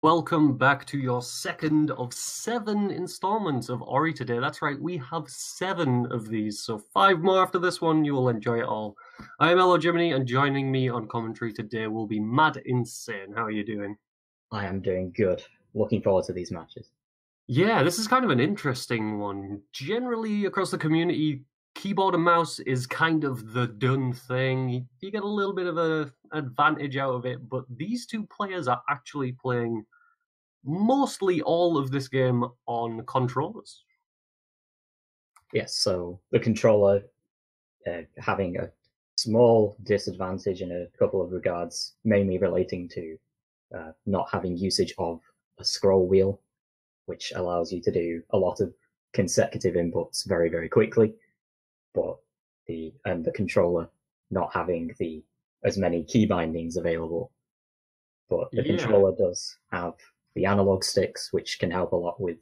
Welcome back to your second of 7 installments of Ori today. That's right, we have 7 of these, so 5 more after this one. You will enjoy it all. I am Elo Jiminy, and joining me on commentary today will be Mad Insane. How are you doing? I am doing good. Looking forward to these matches. Yeah, this is kind of an interesting one. Generally, across the community, keyboard and mouse is kind of the done thing. You get a little bit of an advantage out of it, but these two players are actually playing mostly all of this game on controllers. Yes, so the controller having a small disadvantage in a couple of regards, mainly relating to not having usage of a scroll wheel, which allows you to do a lot of consecutive inputs very, very quickly. But the controller not having the as many key bindings available. But the Yeah, controller does have the analog sticks, which can help a lot with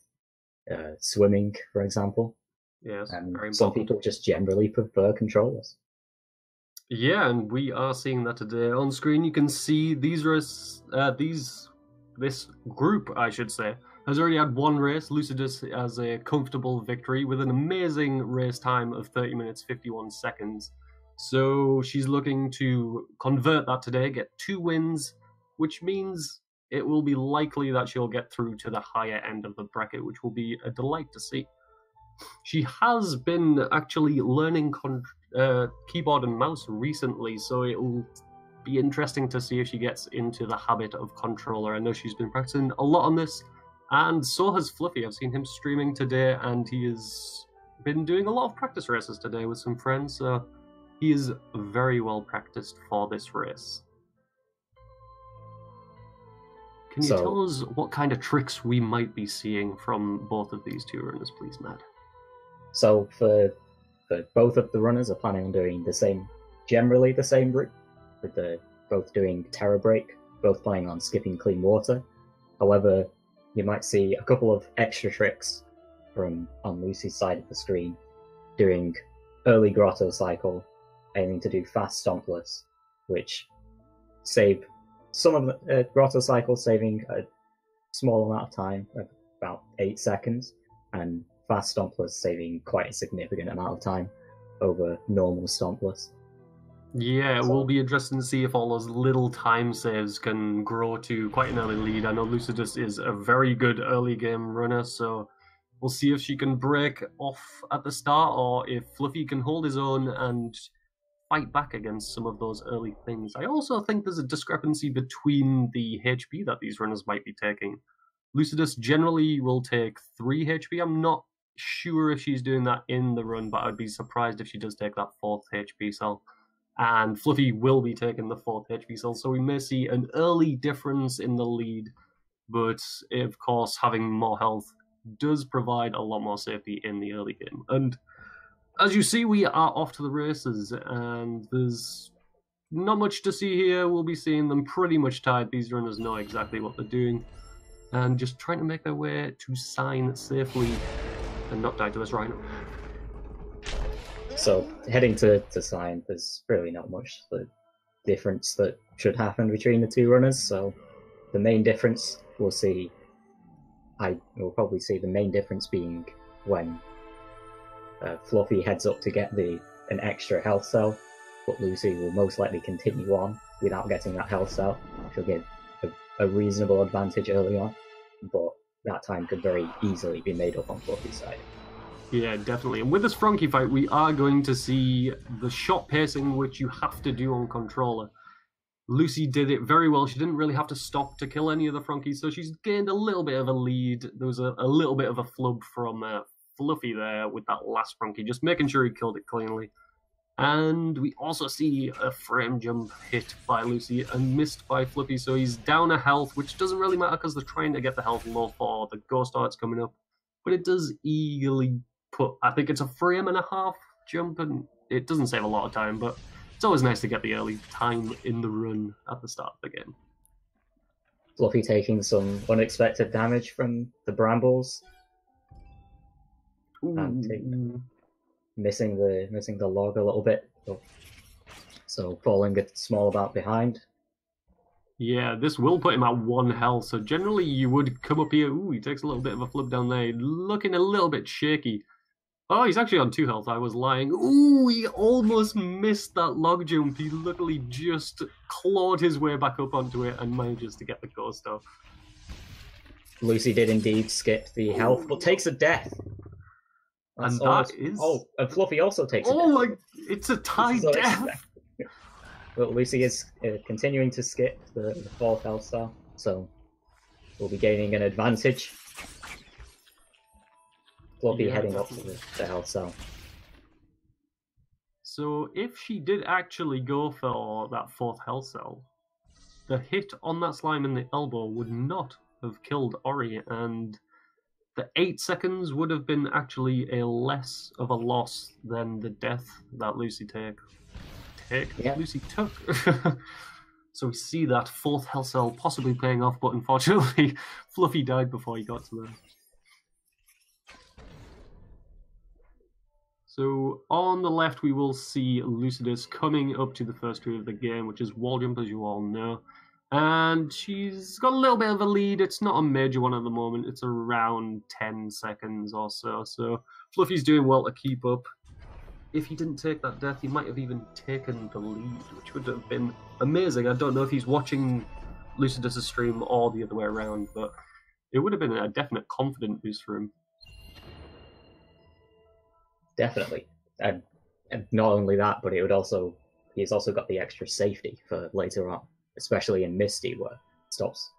swimming, for example. yes, And very some important. people just generally prefer controllers. Yeah, and we are seeing that today on screen. You can see this group, I should say, has already had one race. Lucidus has a comfortable victory with an amazing race time of 30 minutes 51 seconds. So she's looking to convert that today, get 2 wins, which means it will be likely that she'll get through to the higher end of the bracket, which will be a delight to see. She has been actually learning keyboard and mouse recently, so it will be interesting to see if she gets into the habit of controller. I know she's been practicing a lot on this, and so has Fluffy. I've seen him streaming today, and he has been doing a lot of practice races today with some friends, so he is very well practiced for this race. Can you So, tell us what kind of tricks we might be seeing from both of these two runners, please, Matt? so for both of the runners are planning on doing generally the same route, with the both doing Terror Break, both planning on skipping Clean Water. However, you might see a couple of extra tricks from on Lucy's side of the screen, doing early Grotto Cycle, aiming to do Fast Stompless, which save some of the Grotto Cycle, saving a small amount of time, about 8 seconds, and Fast Stompless saving quite a significant amount of time over normal Stompless. Yeah, it will So, be interesting to see if all those little time saves can grow to quite an early lead. I know Lucidus is a very good early game runner, so we'll see if she can break off at the start or if Fluffy can hold his own and fight back against some of those early things. I also think there's a discrepancy between the HP that these runners might be taking. Lucidus generally will take 3 HP. I'm not sure if she's doing that in the run, but I'd be surprised if she does take that 4th HP cell. And Fluffy will be taking the 4th HP cell, so we may see an early difference in the lead, but of course, having more health does provide a lot more safety in the early game. And as you see, we are off to the races, and there's not much to see here. We'll be seeing them pretty much tied. These runners know exactly what they're doing, and just trying to make their way to sign safely and not die to this rhino. so heading to sign, there's really not much the difference that should happen between the two runners. So the main difference we'll probably see the main difference being when Fluffy heads up to get an extra health cell, but Lucy will most likely continue on without getting that health cell. She'll get a reasonable advantage early on, but that time could very easily be made up on Fluffy's side. Yeah, definitely. And with this Frankie fight, we are going to see the shot pacing, which you have to do on controller. Lucy did it very well. She didn't really have to stop to kill any of the Frankies, so she's gained a little bit of a lead. There was a little bit of a flub from Fluffy there with that last Frankie, just making sure he killed it cleanly. And we also see a frame jump hit by Lucy and missed by Fluffy, so he's down a health, which doesn't really matter because they're trying to get the health low for the ghost arts coming up. But it does eagerly I think it's a frame and a half jump, and it doesn't save a lot of time, but it's always nice to get the early time in the run at the start of the game. Fluffy taking some unexpected damage from the brambles and missing the log a little bit, so falling a small amount behind. Yeah, this will put him at 1 health, so generally you would come up here. Ooh, he takes a little bit of a flip down there, looking a little bit shaky. Oh, he's actually on 2 health, I was lying. Ooh, he almost missed that log jump. He luckily just clawed his way back up onto it and manages to get the ghost off. Lucy did indeed skip the health, but takes a death. That's And almost... that is... Oh, and Fluffy also takes a death. Oh my... It's a tie death! But Lucy is continuing to skip the 4th health star, so we'll be gaining an advantage. Fluffy heading up to the health cell. So if she did actually go for that 4th health cell, the hit on that slime in the elbow would not have killed Ori, and the 8 seconds would have been actually a less of a loss than the death that Lucy Lucy took. So we see that 4th health cell possibly paying off, but unfortunately Fluffy died before he got to them. So on the left, we will see Lucidus coming up to the first tree of the game, which is wall jump, as you all know. And she's got a little bit of a lead. It's not a major one at the moment. It's around 10 seconds or so. So Fluffy's doing well to keep up. If he didn't take that death, he might have even taken the lead, which would have been amazing. I don't know if he's watching Lucidus' stream or the other way around, but it would have been a definite confident boost for him. Definitely, and not only that, but he's also got the extra safety for later on, especially in Misty, where it stops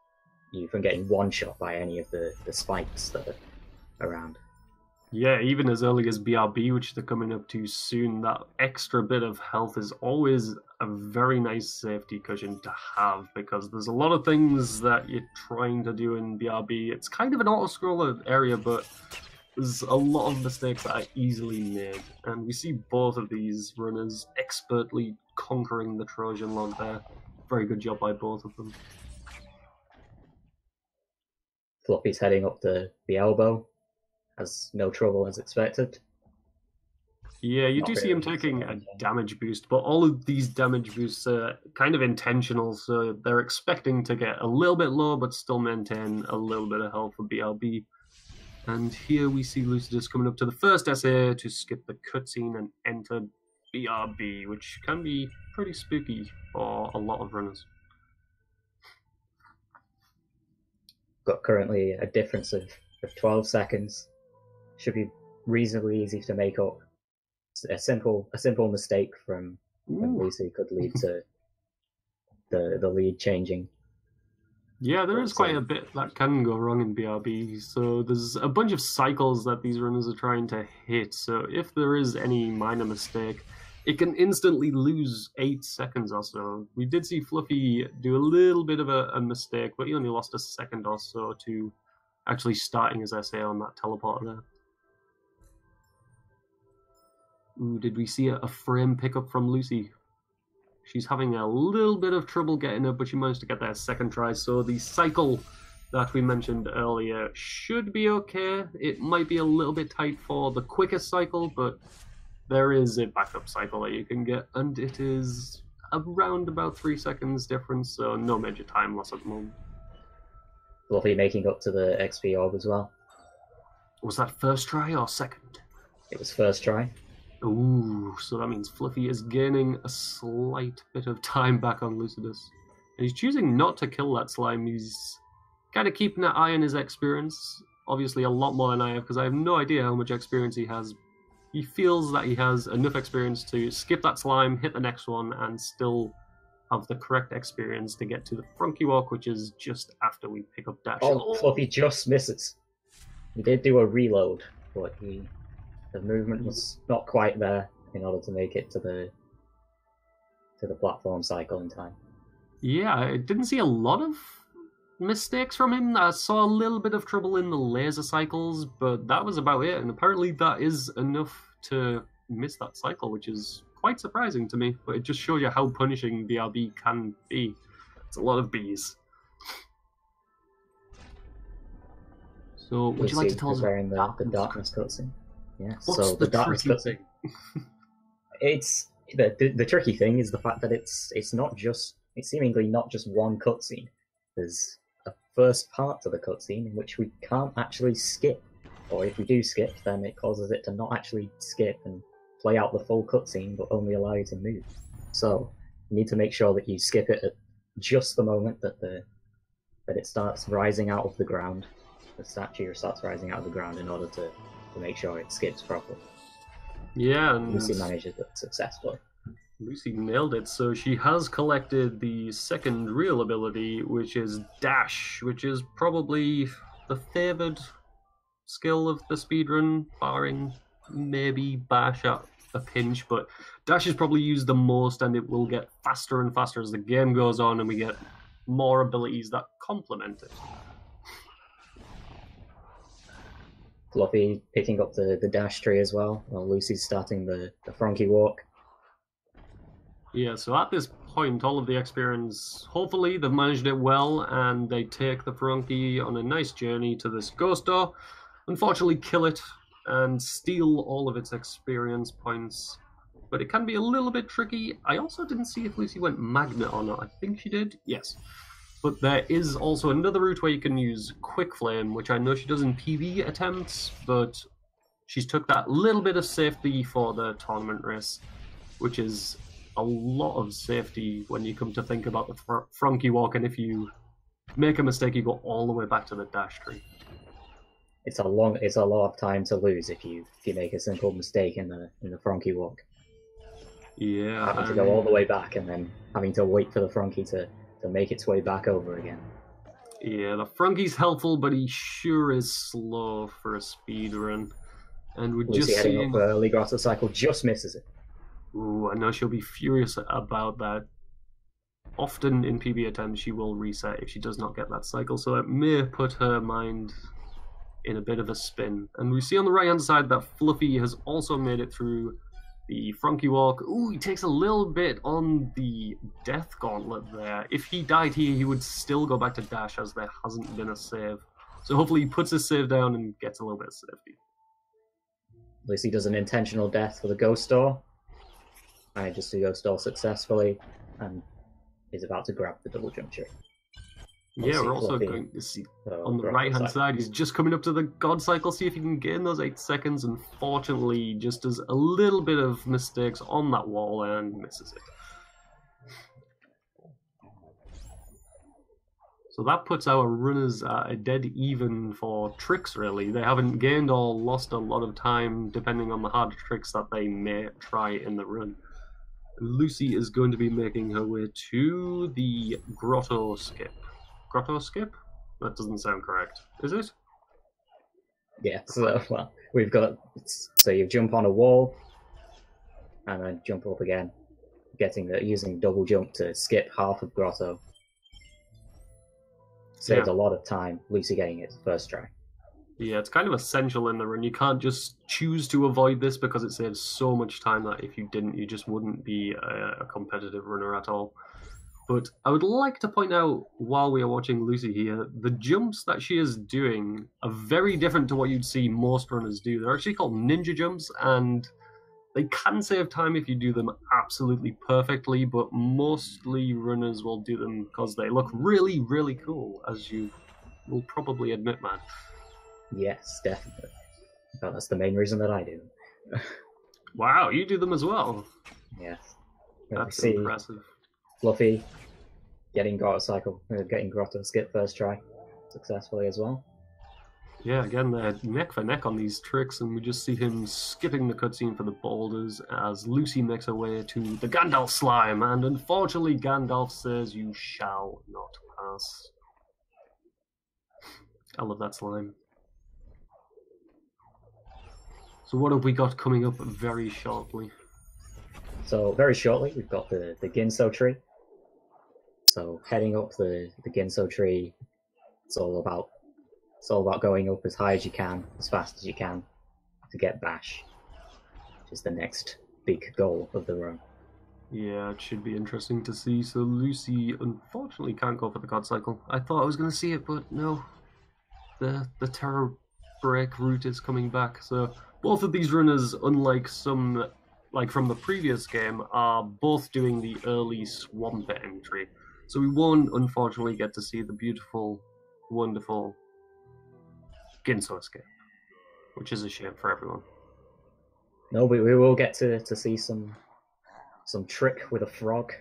you from getting one-shot by any of the spikes that are around. Yeah, even as early as BRB, which they're coming up to soon, that extra bit of health is always a very nice safety cushion to have, because there's a lot of things that you're trying to do in BRB. It's kind of an auto-scroller area, but there's a lot of mistakes that are easily made, and we see both of these runners expertly conquering the Trojan log there. Very good job by both of them. Fluffy's heading up the elbow, has no trouble as expected. Yeah, you do see him taking a damage boost, but all of these damage boosts are kind of intentional, so they're expecting to get a little bit low, but still maintain a little bit of health for BRB. And here we see Lucidus coming up to the first SA to skip the cutscene and enter BRB, which can be pretty spooky for a lot of runners. Got currently a difference of 12 seconds. Should be reasonably easy to make up. A simple mistake from Lucy could lead to the lead changing. Yeah, there is quite a bit that can go wrong in BRB. So there's a bunch of cycles that these runners are trying to hit. So if there is any minor mistake, it can instantly lose 8 seconds or so. We did see Fluffy do a little bit of a mistake, but he only lost a second or so to actually starting his SA on that teleporter there. Ooh, did we see a frame pickup from Lucy? She's having a little bit of trouble getting up, but she managed to get there second try. So the cycle that we mentioned earlier should be okay. It might be a little bit tight for the quickest cycle, but there is a backup cycle that you can get, and it is around about 3 seconds difference, so no major time loss at the moment. Fluffy making up to the XP orb as well. Was that first try or second? It was first try. Ooh, so that means Fluffy is gaining a slight bit of time back on Lucidus. And he's choosing not to kill that slime. He's kind of keeping an eye on his experience. Obviously a lot more than I have, because I have no idea how much experience he has. He feels that he has enough experience to skip that slime, hit the next one, and still have the correct experience to get to the Frunky Walk, which is just after we pick up Dash. Oh, Fluffy just misses. He did do a reload, but the movement was not quite there in order to make it to the platform cycle in time. Yeah, I didn't see a lot of mistakes from him. I saw a little bit of trouble in the laser cycles, but that was about it. And apparently that is enough to miss that cycle, which is quite surprising to me. But it just shows you how punishing BRB can be. It's a lot of Bs. So, would you like to tell us about the darkness cutscene? Yeah. What's so the darkness cutscene. It's the tricky thing is the fact that it's not just it's seemingly not just one cutscene. There's a first part to the cutscene in which we can't actually skip, or if we do skip, then it causes it to not actually skip and play out the full cutscene, but only allow you to move. So you need to make sure that you skip it at just the moment that it starts rising out of the ground. The statue starts rising out of the ground in order to make sure it skips properly. Yeah, and Lucy manages it successfully. Lucy nailed it. So she has collected the second real ability, which is Dash, which is probably the favoured skill of the speedrun, barring maybe Bash at a pinch, but Dash is probably used the most, and it will get faster and faster as the game goes on and we get more abilities that complement it. Fluffy picking up the dash tree as well, while Lucy's starting the Frankie walk. Yeah, so at this point, all of the experience, hopefully they've managed it well, and they take the Frankie on a nice journey to this ghost door, unfortunately kill it, and steal all of its experience points. But it can be a little bit tricky. I also didn't see if Lucy went magnet or not. I think she did, yes. But there is also another route where you can use Quick Flame, which I know she does in PB attempts, but she's took that little bit of safety for the tournament race, which is a lot of safety when you come to think about the Frankie walk, and if you make a mistake, you go all the way back to the dash tree. It's a lot of time to lose if you make a simple mistake in the Frankie walk. Yeah, having to go all the way back and then having to wait for the Frankie to make its way back over again. Yeah, the Frankie's helpful, but he sure is slow for a speed run. And we're Lucy just heading seeing... up the early grotto cycle just misses it. Ooh, I know she'll be furious about that. Often in PB attempts, she will reset if she does not get that cycle, so it may put her mind in a bit of a spin. And we see on the right-hand side that Fluffy has also made it through the Frankie walk. Ooh, he takes a little bit on the death gauntlet there. If he died here, he would still go back to dash, as there hasn't been a save. So hopefully he puts his save down and gets a little bit of safety. Lucy does an intentional death for the ghost door. Manages to ghost door successfully and is about to grab the double jump tree. Yeah, we're also going to see on the right-hand side, he's just coming up to the God Cycle, see if he can gain those 8 seconds. Unfortunately, just does a little bit of mistakes on that wall and misses it. So that puts our runners at a dead even for tricks, really. They haven't gained or lost a lot of time, depending on the hard tricks that they may try in the run. Lucy is going to be making her way to the grotto skip. Grotto skip? That doesn't sound correct. Is it? Yeah, so well, we've got, so you jump on a wall and then jump up again, using double jump to skip half of grotto. Saves a lot of time, Lucy getting it first try. Yeah, it's kind of essential in the run. You can't just choose to avoid this because it saves so much time that if you didn't, you just wouldn't be a competitive runner at all. But I would like to point out, while we are watching Lucy here, the jumps that she is doing are very different to what you'd see most runners do. They're actually called ninja jumps, and they can save time if you do them absolutely perfectly, but mostly runners will do them because they look really, really cool, as you will probably admit, man. Yes, definitely. Well, that's the main reason that I do. Wow, you do them as well? Yes. That's impressive. Fluffy getting grotto skip first try successfully as well. Yeah, again, they're neck for neck on these tricks, and we just see him skipping the cutscene for the boulders as Lucy makes her way to the Gandalf slime, and unfortunately Gandalf says you shall not pass. I love that slime. So what have we got coming up very shortly? So very shortly, we've got the Ginso tree. So heading up the Ginso tree, it's all about going up as high as you can, as fast as you can, to get Bash, which is the next big goal of the run. Yeah, it should be interesting to see. So Lucy unfortunately can't go for the God Cycle. I thought I was going to see it, but no. The Terror Break route is coming back. So both of these runners, unlike some, like from the previous game, are both doing the early swamp entry. So we won't, unfortunately, get to see the beautiful, wonderful Ginso escape, which is a shame for everyone. No, we will get to see some trick with a frog.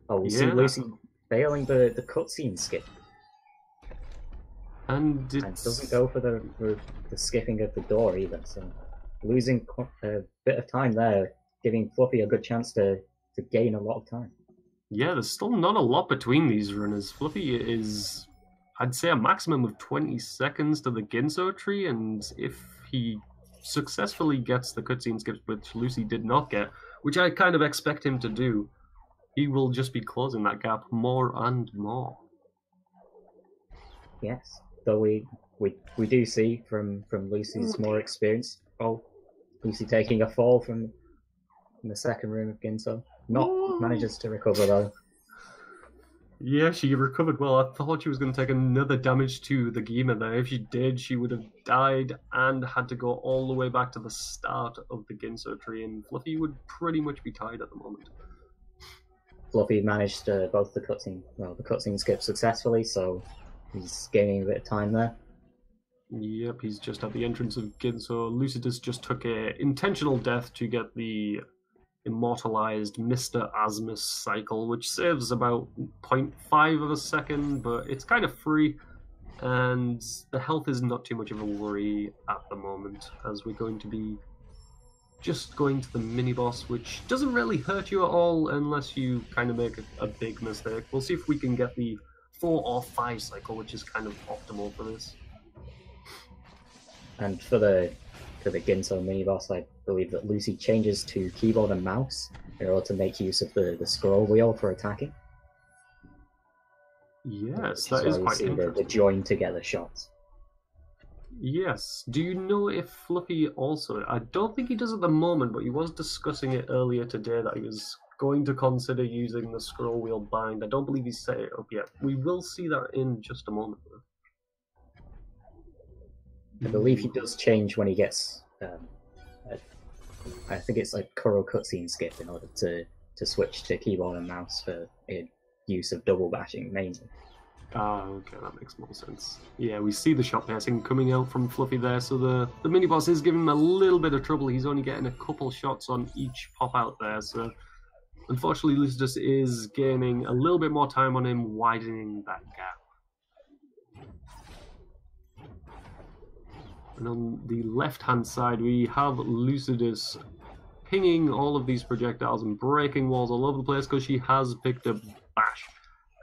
Oh, we see Lucy failing the cutscene skip. And it doesn't go for the skipping of the door either, so losing a bit of time there, giving Fluffy a good chance to gain a lot of time. Yeah, there's still not a lot between these runners. Fluffy is, I'd say, a maximum of 20 seconds to the Ginso tree, and if he successfully gets the cutscene skips, which Lucy did not get, which I kind of expect him to do, he will just be closing that gap more and more. Yes, though we do see from Lucy's more experience. Oh, Lucy taking a fall from the second room of Ginso. Manages to recover though. Yeah, she recovered well. I thought she was going to take another damage to the Gima there. If she did, she would have died and had to go all the way back to the start of the Ginso tree, and Fluffy would pretty much be tied at the moment. Fluffy managed both the cutscene skip successfully, so he's gaining a bit of time there. Yep, he's just at the entrance of Ginso. Lucidus just took a intentional death to get the immortalized Mr. Asmus cycle, which saves about 0.5 of a second, but it's kind of free, and the health is not too much of a worry at the moment, as we're going to be just going to the mini-boss, which doesn't really hurt you at all unless you kind of make a big mistake. We'll see if we can get the 4 or 5 cycle, which is kind of optimal for this. And for the Ginso mini-boss, I believe that Lucy changes to keyboard and mouse in order to make use of the scroll wheel for attacking. Yes, that is quite interesting. The join together shots. Yes. Do you know if Fluffy also... I don't think he does at the moment, but he was discussing it earlier today that he was going to consider using the scroll wheel bind. I don't believe he's set it up yet. We will see that in just a moment. I believe he does change when he gets... I think it's like Kuro cutscene skip in order to switch to keyboard and mouse for use of double bashing mainly. Ah, okay, that makes more sense. Yeah, we see the shot pacing coming out from Fluffy there, so the mini-boss is giving him a little bit of trouble. He's only getting a couple shots on each pop-out there, so unfortunately Lucidus is gaining a little bit more time on him, widening that gap. And on the left-hand side, we have Lucidus pinging all of these projectiles and breaking walls all over the place because she has picked up Bash.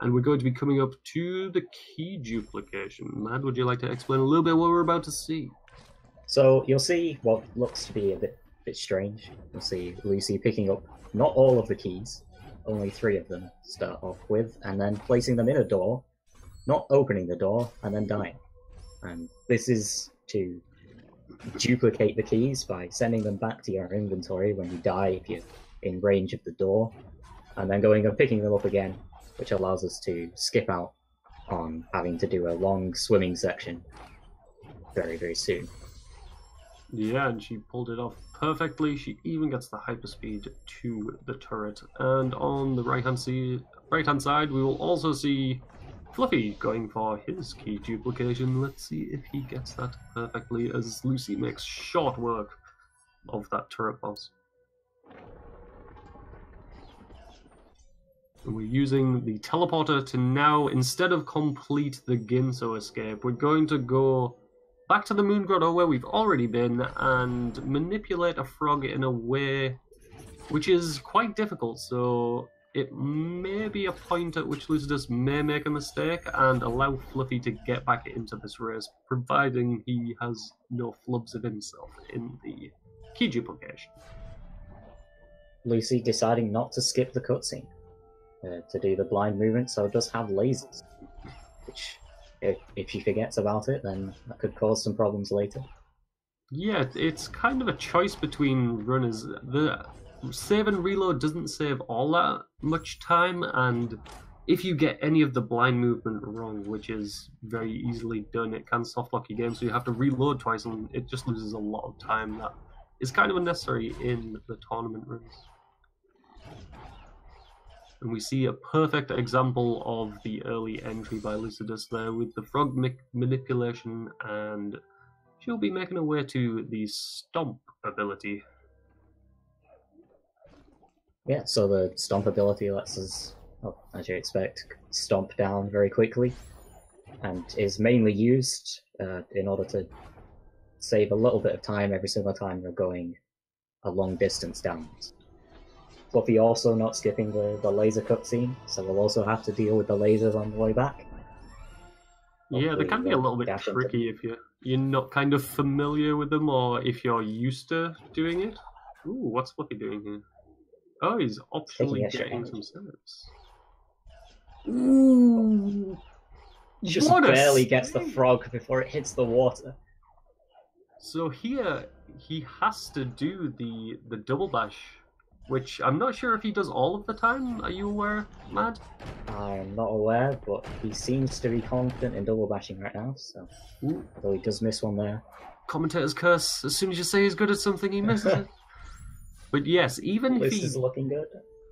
And we're going to be coming up to the key duplication. Mad, would you like to explain a little bit what we're about to see? So you'll see what looks to be a bit strange. You'll see Lucy picking up not all of the keys, only 3 of them to start off with, and then placing them in a door, not opening the door, and then dying. And this is to duplicate the keys by sending them back to your inventory when you die if you're in range of the door, and then going and picking them up again, which allows us to skip out on having to do a long swimming section very, very soon. Yeah, and she pulled it off perfectly. She even gets the hyperspeed to the turret. And on the right-hand side, we will also see Fluffy going for his key duplication. Let's see if he gets that perfectly, as Lucy makes short work of that turret boss. And we're using the teleporter to now, instead of complete the Ginso escape, we're going to go back to the Moon Grotto where we've already been and manipulate a frog in a way which is quite difficult. So it may be a point at which Lucidus may make a mistake and allow Fluffy to get back into this race, providing he has no flubs of himself in the key duplication. Lucy deciding not to skip the cutscene to do the blind movement, so it does have lasers, which if she forgets about it, then that could cause some problems later. Yeah, it's kind of a choice between runners. The save and reload doesn't save all that much time, and if you get any of the blind movement wrong, which is very easily done, it can softlock your game, so you have to reload twice, and it just loses a lot of time that is kind of unnecessary in the tournament runs. And we see a perfect example of the early entry by Lucidus there with the frog manipulation, and she'll be making her way to the Stomp ability. Yeah, so the Stomp ability lets us, as you expect, stomp down very quickly, and is mainly used in order to save a little bit of time every single time you're going a long distance downwards. Fluffy also not skipping the laser cutscene, so we'll also have to deal with the lasers on the way back. Yeah, they can be a little bit tricky if you're not kind of familiar with them, or if you're used to doing it. Ooh, what's Fluffy doing here? Oh, he's optionally getting some saves. Ooh! Just barely gets the frog before it hits the water. So here, he has to do the double bash, which I'm not sure if he does all of the time. Are you aware, Mad? I'm not aware, but he seems to be confident in double bashing right now, so... Ooh. Although he does miss one there. Commentator's curse. As soon as you say he's good at something, he misses it. But yes, even if he... This is looking good.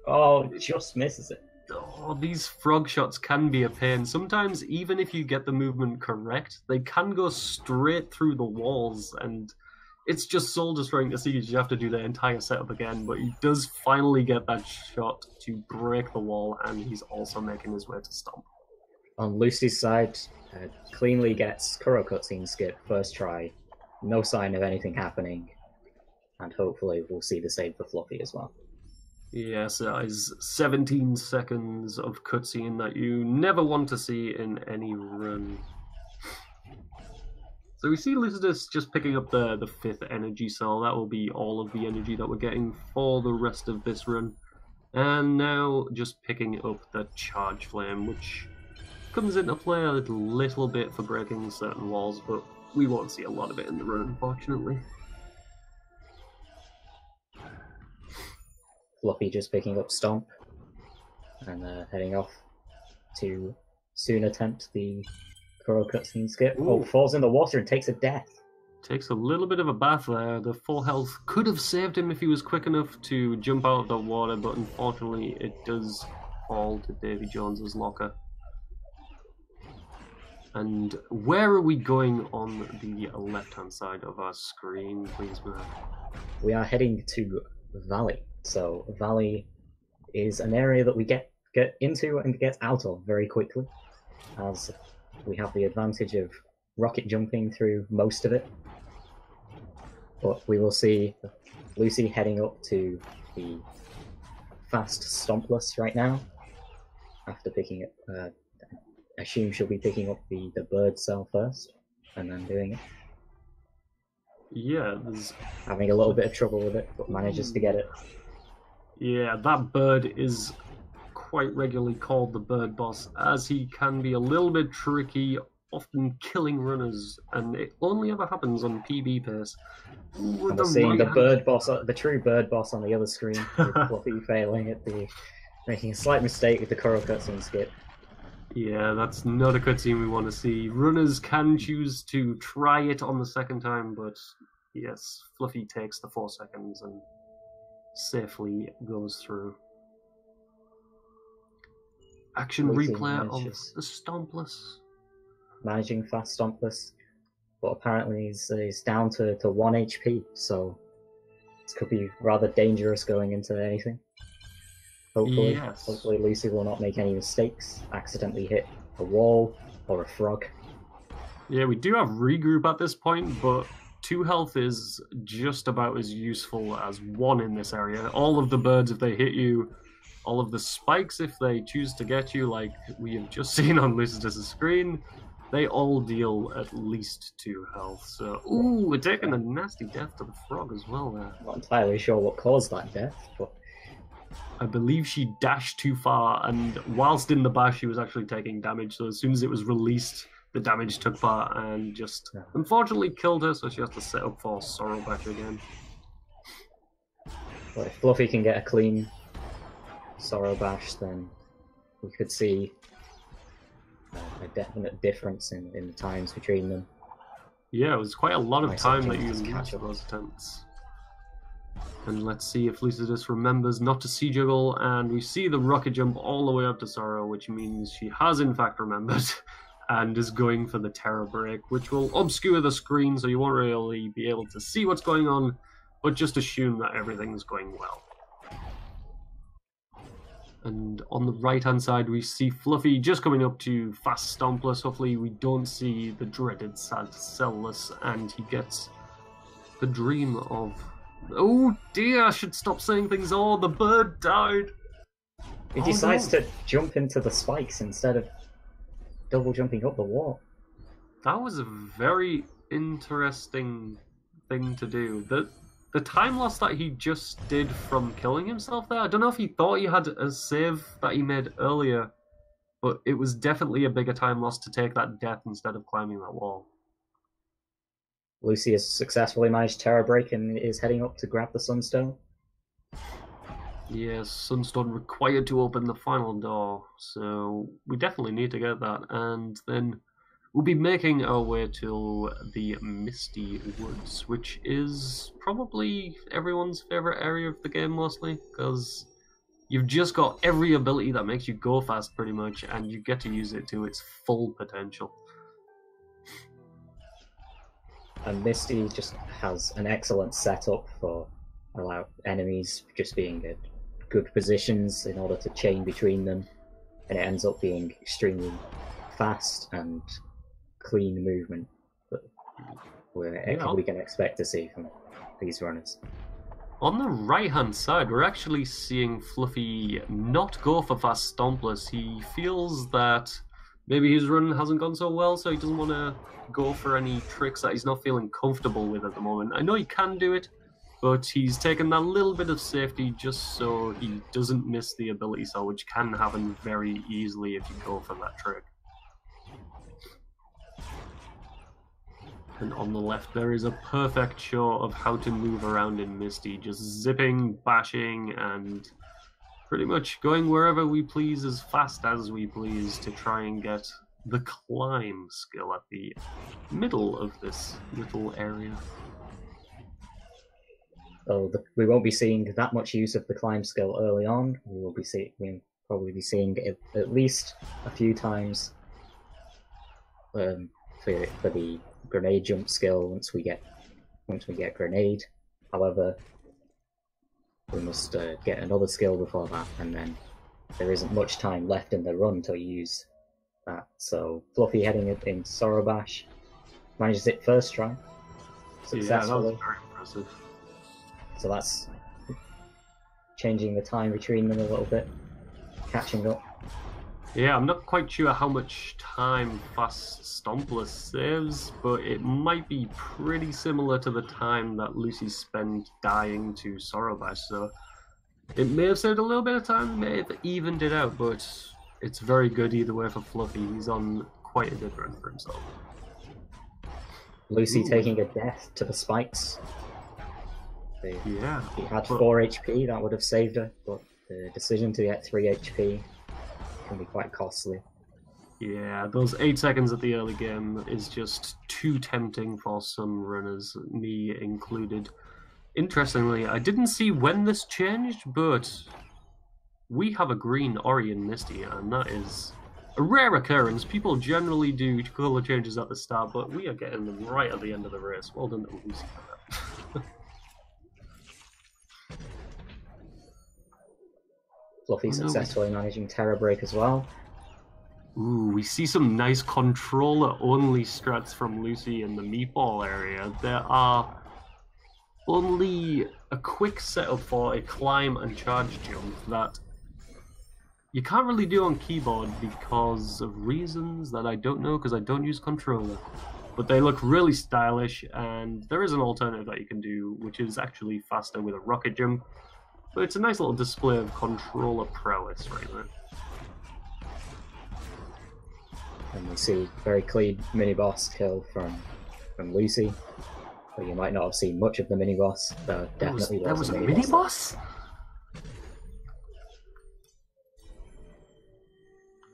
Oh, just misses it. Oh, these frog shots can be a pain. Sometimes, even if you get the movement correct, they can go straight through the walls, and it's just soul destroying to see you have to do the entire setup again. But he does finally get that shot to break the wall, and he's also making his way to Stomp. On Lucy's side, cleanly gets Kuro cutscene skip first try. No sign of anything happening, and hopefully we'll see the same for Fluffy as well. Yes, that is 17 seconds of cutscene that you never want to see in any run. So we see Lucidus just picking up the 5th energy cell. That will be all of the energy that we're getting for the rest of this run. And now just picking up the Charge Flame, which comes into play a little bit for breaking certain walls, but we won't see a lot of it in the run, unfortunately. Fluffy just picking up Stomp and heading off to soon attempt the Kuro cutscene skip. Ooh. Oh, falls in the water and takes a death. Takes a little bit of a bath there. The full health could have saved him if he was quick enough to jump out of the water, but unfortunately it does fall to Davy Jones's locker. And where are we going on the left-hand side of our screen, please, Matt? We are heading to Valley. So Valley is an area that we get into and get out of very quickly, as we have the advantage of rocket jumping through most of it. But we will see Lucy heading up to the fast Stompless right now, after picking up, I assume she'll be picking up the bird cell first, and then doing it. Yeah, having a little bit of trouble with it, but manages to get it. Yeah, that bird is quite regularly called the bird boss, as he can be a little bit tricky, often killing runners, and it only ever happens on PB pace. And we're seeing the bird boss, the true bird boss on the other screen, with Fluffy failing at making a slight mistake with the Kuro cutscene skip. Yeah, that's not a cutscene we want to see. Runners can choose to try it on the second time, but yes, Fluffy takes the 4 seconds and safely goes through. Action replay of the Stompless. Managing fast Stompless, but apparently he's down to 1 HP, so this could be rather dangerous going into anything. Hopefully, yes. Hopefully Lucy will not make any mistakes, accidentally hit a wall or a frog. Yeah, we do have regroup at this point, but 2 health is just about as useful as 1 in this area. All of the birds, if they hit you, all of the spikes, if they choose to get you, like we have just seen on Lucidus' screen, they all deal at least 2 health. So, ooh, we're taking a nasty death to the frog as well there. Not entirely sure what caused that death, but I believe she dashed too far, and whilst in the bash, she was actually taking damage. So as soon as it was released, the damage took part and just unfortunately killed her, so she has to set up for Sorrow Bash again. Well, if Fluffy can get a clean Sorrow Bash, then we could see a definite difference in the times between them. Yeah, it was quite a lot of time that you lost those attempts. And let's see if Lucidus remembers not to C-juggle, and we see the rocket jump all the way up to Sorrow, which means she has in fact remembered, and is going for the Terror Break, which will obscure the screen so you won't really be able to see what's going on, but just assume that everything's going well. And on the right-hand side, we see Fluffy just coming up to Fast Stompless. Hopefully we don't see the dreaded Sad Cellless, and he gets the dream of... Oh dear, I should stop saying things. Oh, the bird died. He decides to jump into the spikes instead of double jumping up the wall. That was a very interesting thing to do. The time loss that he just did from killing himself there, I don't know if he thought he had a save that he made earlier, but it was definitely a bigger time loss to take that death instead of climbing that wall. Lucy has successfully managed Terror Break and is heading up to grab the Sunstone. Yes, Sunstone required to open the final door, so we definitely need to get that, and then we'll be making our way to the Misty Woods, which is probably everyone's favourite area of the game mostly, because you've just got every ability that makes you go fast pretty much, and you get to use it to its full potential. And Misty just has an excellent setup for allow enemies just being at good positions in order to chain between them, and it ends up being extremely fast and clean movement that we can expect to see from these runners. On the right-hand side, we're actually seeing Fluffy not go for Fast Stompless. He feels that maybe his run hasn't gone so well, so he doesn't want to go for any tricks that he's not feeling comfortable with at the moment. I know he can do it, but he's taken that little bit of safety just so he doesn't miss the ability cell, which can happen very easily if you go for that trick. And on the left, there is a perfect show of how to move around in Misty, just zipping, bashing, and pretty much going wherever we please as fast as we please to try and get the climb skill at the middle of this little area. So we won't be seeing that much use of the climb skill early on. We'll probably be seeing it at least a few times for the grenade jump skill once we get grenade. However, we must get another skill before that, and then there isn't much time left in the run to use that. So Fluffy heading in Sorrow Bash manages it first try successfully. Yeah, that was very impressive. So that's changing the time between them a little bit, catching up. Yeah, I'm not quite sure how much time Fast Stompless saves, but it might be pretty similar to the time that Lucy spent dying to Sorrow Bash, so it may have saved a little bit of time, may have evened it out, but it's very good either way for Fluffy. He's on quite a good run for himself. Lucy taking a death to the spikes. Yeah. He had 4 HP, that would have saved her, but the decision to get 3 HP can be quite costly. Yeah, those 8 seconds at the early game is just too tempting for some runners, me included. Interestingly, I didn't see when this changed, but we have a green Orion Misty, and that is a rare occurrence. People generally do colour changes at the start, but we are getting them right at the end of the race. Well done to Lucy for that. Fluffy successfully managing Terror Break as well. Ooh, we see some nice controller-only strats from Lucy in the meatball area. There are only a quick setup for a climb and charge jump that you can't really do on keyboard because of reasons that I don't know because I don't use controller. But they look really stylish, and there is an alternative that you can do, which is actually faster with a rocket jump. But it's a nice little display of controller prowess right there. And we see very clean mini-boss kill from Lucy. But you might not have seen much of the mini-boss. There definitely was a mini-boss.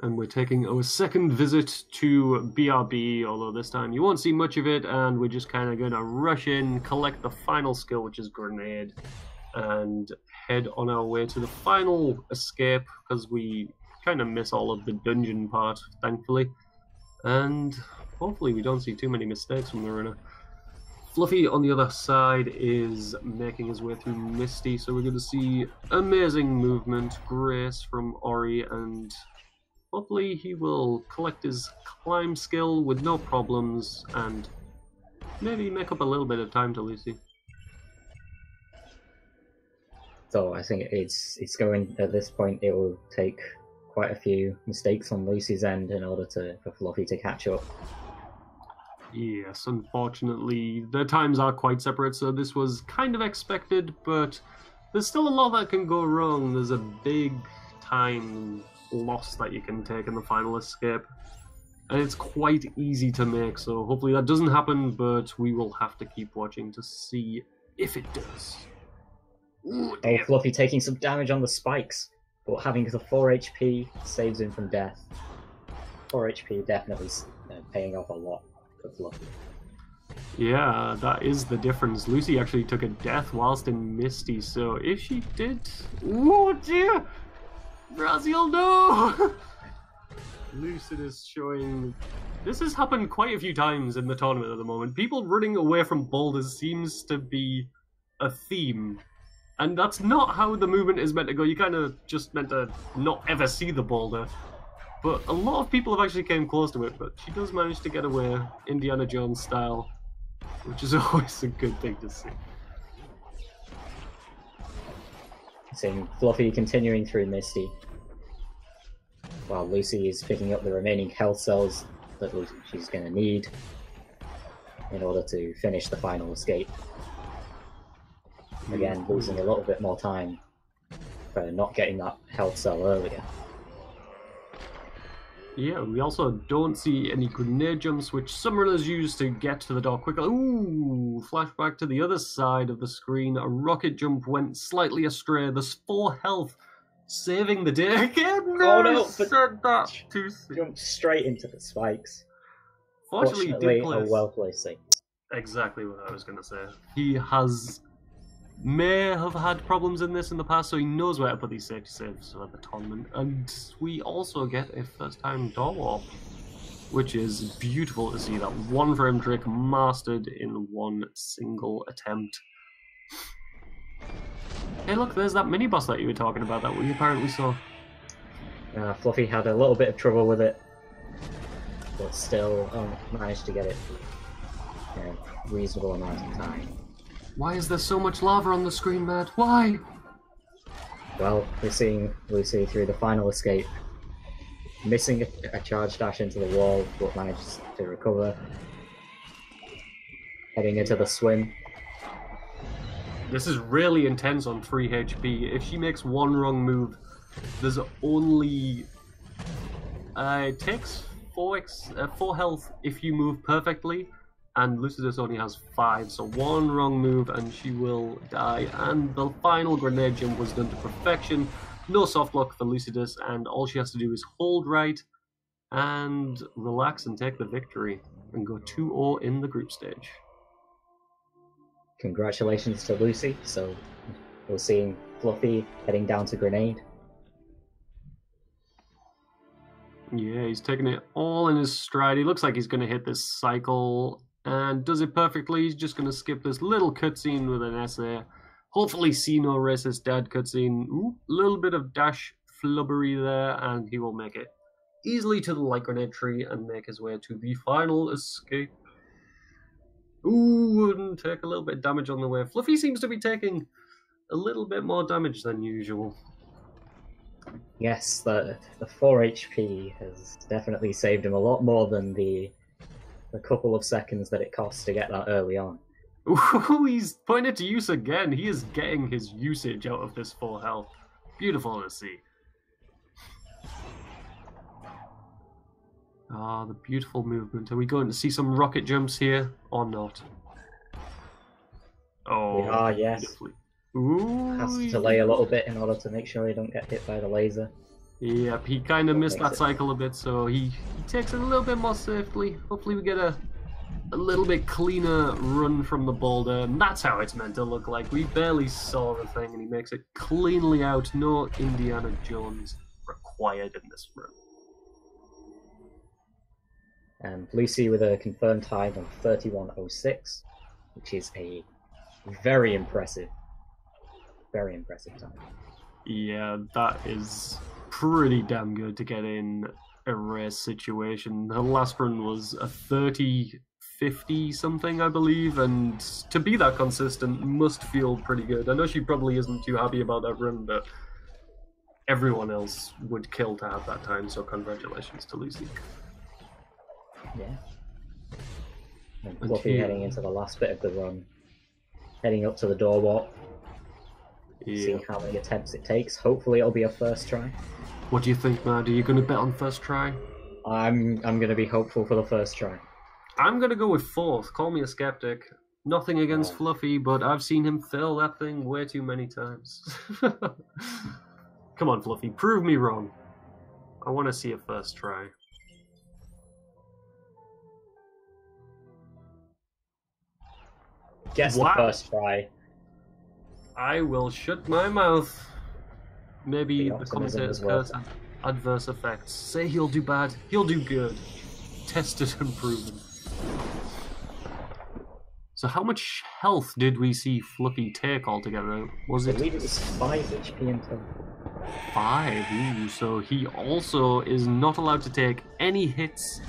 And we're taking our second visit to BRB, although this time you won't see much of it, and we're just kind of going to rush in, collect the final skill, which is Grenade. and head on our way to the final escape, because we kind of miss all of the dungeon part, thankfully. And hopefully we don't see too many mistakes from the runner. Fluffy, on the other side, is making his way through Misty, so we're going to see amazing movement, grace from Ori, and hopefully he will collect his climb skill with no problems and maybe make up a little bit of time to Lucy. So I think it's going, at this point, it will take quite a few mistakes on Lucy's end in order for Fluffy to catch up. Yes, unfortunately, the times are quite separate, so this was kind of expected, but there's still a lot that can go wrong. There's a big time loss that you can take in the final escape, and it's quite easy to make, so hopefully that doesn't happen, but we will have to keep watching to see if it does. Ooh, oh, Fluffy taking some damage on the spikes, but having the 4 HP saves him from death. 4 HP definitely paying off a lot. Fluffy. Yeah, that is the difference. Lucy actually took a death whilst in Misty, so if she did... Oh dear! Brazil, no! Lucidus showing... This has happened quite a few times in the tournament at the moment. People running away from boulders seems to be a theme. And that's not how the movement is meant to go. You kind of just meant to not ever see the boulder. But a lot of people have actually came close to it, but she does manage to get away, Indiana Jones style, which is always a good thing to see. Seeing Fluffy continuing through Misty, while Lucy is picking up the remaining health cells that she's going to need in order to finish the final escape. Again, losing a little bit more time for not getting that health cell earlier. Yeah, we also don't see any grenade jumps, which some runners use to get to the door quicker. Ooh, flashback to the other side of the screen. A rocket jump went slightly astray. There's 4 health, saving the day again. Oh no, said that too soon. Jumped straight into the spikes. Fortunately, a well-placed save. Exactly what I was going to say. He may have had problems in this in the past, so he knows where to put these safety saves at the tournament. And we also get a first-time door warp, which is beautiful to see. That one-frame trick mastered in one single attempt. Hey look, there's that mini-boss that you were talking about that we apparently saw. Fluffy had a little bit of trouble with it, but still managed to get it in a reasonable amount of time. Why is there so much lava on the screen, Matt? Why? Well, we're seeing Lucy through the final escape, missing a charge dash into the wall, but manages to recover. Heading into the swim. This is really intense on 3 HP. If she makes one wrong move, there's only... it takes 4 health if you move perfectly, and Lucidus only has 5, so one wrong move and she will die. And the final grenade jump was done to perfection. No soft block for Lucidus, and all she has to do is hold right and relax and take the victory and go 2-0 in the group stage. Congratulations to Lucy. So we're seeing Fluffy heading down to Grenade. Yeah, he's taking it all in his stride. He looks like he's going to hit this cycle and does it perfectly. He's just going to skip this little cutscene with an SA. Hopefully see no racist dad cutscene. Ooh, a little bit of dash flubbery there, and he will make it easily to the light grenade tree and make his way to the final escape. Ooh, and take a little bit of damage on the way. Fluffy seems to be taking a little bit more damage than usual. Yes, the 4 HP has definitely saved him a lot more than the couple of seconds that it costs to get that early on. Ooh, he's putting it to use again. He is getting his usage out of this 4 health. Beautiful to see. Ah, the beautiful movement. Are we going to see some rocket jumps here or not? Oh, we are, yes. Ooh, has to delay a little bit in order to make sure he don't get hit by the laser. Yep, he kind of missed that cycle a bit, so he takes it a little bit more safely. Hopefully we get a a little bit cleaner run from the boulder, and that's how it's meant to look like. We barely saw the thing, and he makes it cleanly out. No Indiana Jones required in this run. And Lucy with a confirmed time of 31:06, which is a very impressive time. Yeah, that is pretty damn good to get in a race situation. Her last run was a 30:50 something, I believe, and to be that consistent must feel pretty good. I know she probably isn't too happy about that run, but everyone else would kill to have that time, so congratulations to Lucy. Yeah. And Fluffy heading into the last bit of the run, heading up to the door walk. See how many attempts it takes. Hopefully it'll be a first try. What do you think, Mad? Are you going to bet on first try? I'm going to be hopeful for the first try. I'm going to go with fourth. Call me a skeptic. Nothing against Fluffy, but I've seen him fail that thing way too many times. Come on, Fluffy, prove me wrong. I want to see a first try. Gets the first try. I will shut my mouth. Maybe the commentators curse adverse effects. Say he'll do bad, he'll do good. Tested and proven. So how much health did we see Fluffy take altogether? Was I believe it was 5 HP in total. 5? Ooh, so he also is not allowed to take any hits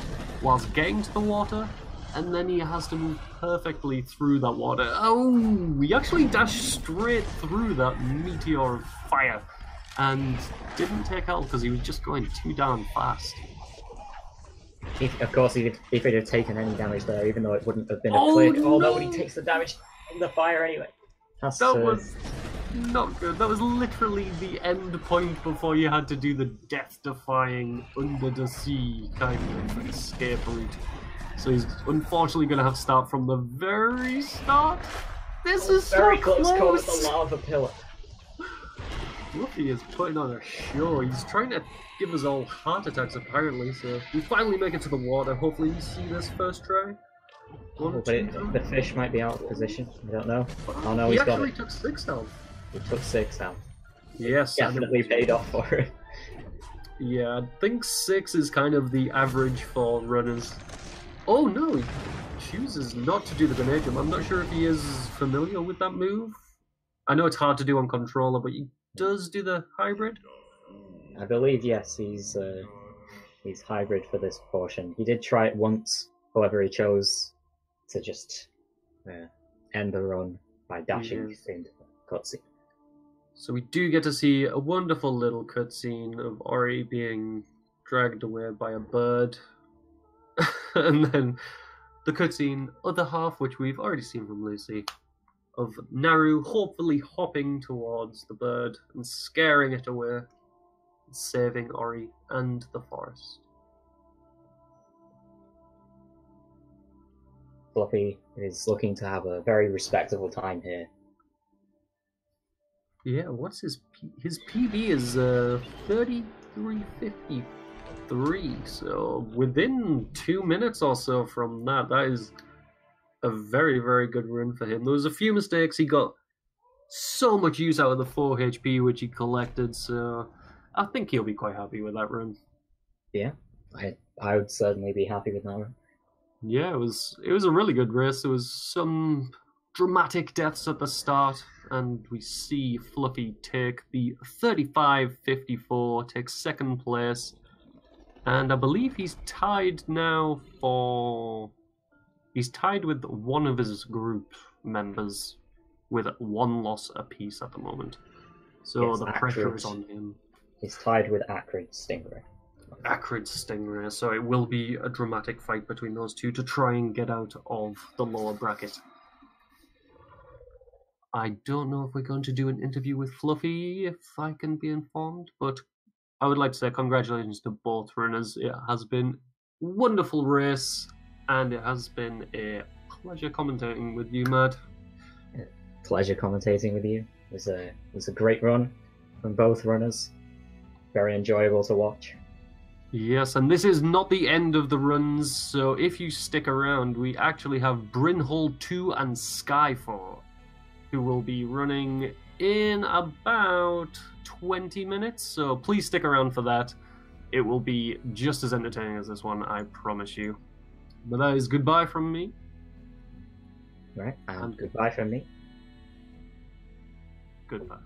whilst getting to the water, and then he has to move perfectly through that water. Oh, he actually dashed straight through that meteor of fire and didn't take health because he was just going too damn fast. Of course, if it had taken any damage there, even though it wouldn't have been a clear... No! Oh, nobody takes the damage from the fire anyway. That was not good. That was literally the end point before you had to do the death-defying, under-the-sea kind of escape route. So he's unfortunately going to have to start from the very start. This is very so close call with the lava pillar. Fluffy is putting on a show. He's trying to give us all heart attacks, apparently. So we finally make it to the water. Hopefully we see this first try. But the fish might be out of position. I don't know. Oh no, he actually took 6 health. He took 6 health. Yes, definitely paid off for it. Yeah, I think 6 is kind of the average for runners. Oh no, he chooses not to do the grenade jump. I'm not sure if he is familiar with that move. I know it's hard to do on controller, but he does do the hybrid. I believe yes, he's hybrid for this portion. He did try it once, however he chose to just end the run by dashing into the cutscene. So we do get to see a wonderful little cutscene of Ori being dragged away by a bird. And then the cutscene, other half, which we've already seen from Lucy, of Naru hopefully hopping towards the bird and scaring it away, and saving Ori and the forest. Fluffy is looking to have a very respectable time here. Yeah, what's his PB is 33:53, so within 2 minutes or so from that is a very, very good run for him. There was a few mistakes. He got so much use out of the 4 HP which he collected, so I think he'll be quite happy with that run. Yeah, I would certainly be happy with that run. Yeah, it was a really good race. There was some dramatic deaths at the start, and we see Fluffy take the 35:54, take second place, and I believe he's tied now for... He's tied with one of his group members with 1 loss apiece at the moment. So yes, the pressure is on him. He's tied with Acrid Stingray. Acrid Stingray, so it will be a dramatic fight between those two to try and get out of the lower bracket. I don't know if we're going to do an interview with Fluffy, if I can be informed, but I would like to say congratulations to both runners. It has been a wonderful race, and it has been a pleasure commentating with you, Mad. Pleasure commentating with you. It was a great run from both runners. Very enjoyable to watch. Yes, and this is not the end of the runs, so if you stick around, we actually have Brynhold 2 and Skyfall, who will be running in about 20 minutes, so please stick around for that. It will be just as entertaining as this one, I promise you. But that is goodbye from me. Right, and goodbye from me. Goodbye.